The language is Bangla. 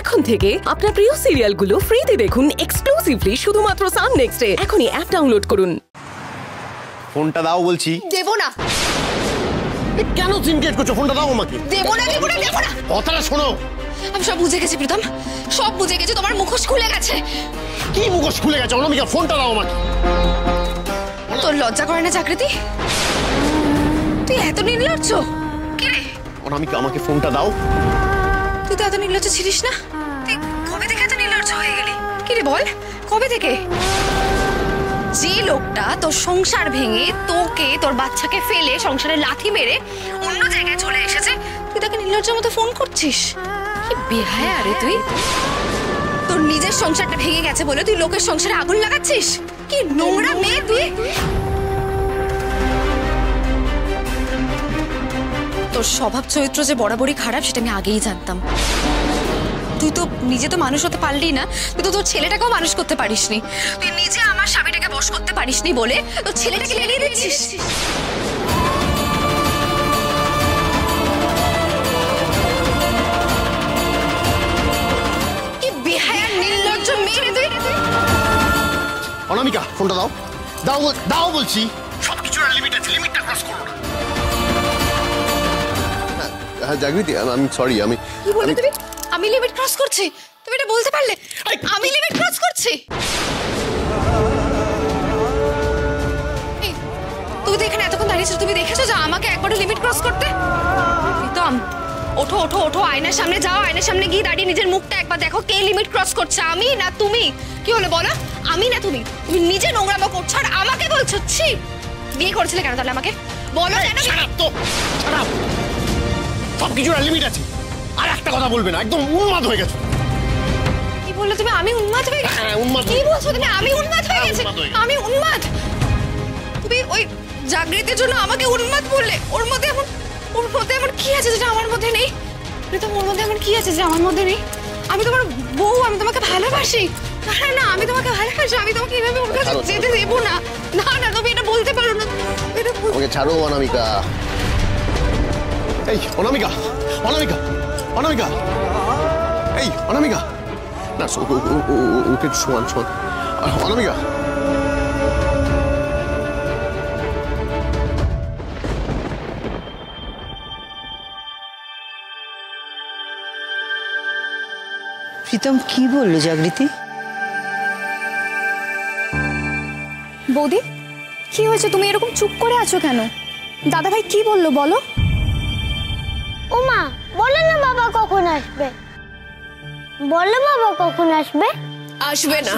এখন থেকে আপনার প্রিয় সিরিয়ালগুলো ফ্রিতে দেখুন এক্সক্লুসিভলি শুধুমাত্র সান নেক্সটে। এখনই অ্যাপ ডাউনলোড করুন। ফোনটা দাও বলছি। দেব না। কেন সিনক্রেট করছো? ফোনটা দাও আমাকে। দেব না, দেব না, দেব না। কথাটা শোনো। আমি সব বুঝে গেছি প্রীতম, সব বুঝে গেছি। তোমার মুখোশ খুলে গেছে। কি মুখোশ খুলে গেছে? অনামিকা ফোনটা দাও আমাকে। তোর লজ্জা করে না চাকরিতে? তুই এত নির্লজ্জ? কি রে অনামিকা আমাকে ফোনটা দাও। তুই তো এত নির্লজ্জ ছিলিস না। তুই কবে থেকে এত নির্লজ্জ হয়ে গেলি? কি রে বল, কবে থেকে? যে লোকটা তোর সংসার ভেঙে তোকে তোর বাচ্চাকে ফেলে সংসারে লাথি মেরে অন্য জায়গায় চলে এসেছে, তুই তাকে নির্লজ্জের মতো ফোন করছিস? কি বেহায়া রে তুই। তোর নিজের সংসারটা ভেঙে গেছে বলে তুই লোকের সংসারে আগুন লাগাচ্ছিস? কি নোংরা মেয়ে তুই। তোর স্বভাব চরিত্র যে বরাবরই খারাপ সেটা আমি আগেই জানতাম। তুই তো নিজে তো মানুষ হতে পারলি না, তুই তো তোর ছেলেটাকেও মানুষ করতে পারিসনি। তুই নিজে আমার স্বামীটাকে বশ করতে পারিসনি বলে তোর ছেলেটাকে লেলিয়ে দিচ্ছিস। কি বেহায়া নির্লজ্জ মেয়ে রে তুই। অনামিকা ফোনটা দাও। দাও দাও বলছি। সবকিছুর লিমিট আছে, লিমিটটা ক্রস করো না। হ্যাঁ জাগৃতি, আমি সরি। কি বললে তুমি? আমি লিমিট ক্রস করছি? তুমি এটা বলতে পারলে আমি লিমিট ক্রস করছি? তুমি তো এখানে এতক্ষণ দাঁড়িয়েছো, তুমি দেখেছো যে আমাকে একবারও লিমিট ক্রস করতে? প্রীতম ওঠো ওঠো ওঠো, আয়নার সামনে যাও, আয়নার সামনে গিয়ে দাঁড়িয়ে নিজের মুখটা একবার দেখো, কে লিমিট ক্রস করছে, আমি না তুমি? কি হলো বলো, আমি না তুমি? তুমি নিজে নোংরামো করছো আর আমাকে বলছো ছি। বিয়ে করেছিলে কেন তাহলে আমাকে বলো? কেন? সবকিছুর লিমিট আছে। আর একটা কথা বলবে না, একদম উন্মাদ হয়ে গেছো। কি বললে তুমি? আমি উন্মাদ হয়ে গেছি? হ্যাঁ উন্মাদ। কি বলছো তুমি? আমি উন্মাদ হয়ে গেছি? আমি উন্মাদ? তুমি ওই জাগৃতির জন্য আমাকে উন্মাদ বললে? ওর মধ্যে এমন কি আছে যেটা আমার মধ্যে নেই? প্রীতম ওর মধ্যে এমন কি আছে যে আমার মধ্যে নেই? আমি তোমার বউ, আমি তোমাকে ভালোবাসি। না না, আমি তোমাকে ভালোবাসি, আমি তোমাকে এভাবে ওর কাছে যেতে দেবো না। না না, তুমি এটা বলতে পারো না। আমাকে ছাড়ো অনামিকা। এই অনামিকা, অনামিকা, অনামিকা, এই অনামিকা। না ওকে শোন শোন অনামিকা। প্রীতম কি বললো জাগৃতি? বৌদি কি হয়েছে? তুমি এরকম চুপ করে আছো কেন? দাদা ভাই কি বললো বলো? ওমা বলো না বাবা কখন আসবে? বলো বাবা কখন আসবে? আসবে না।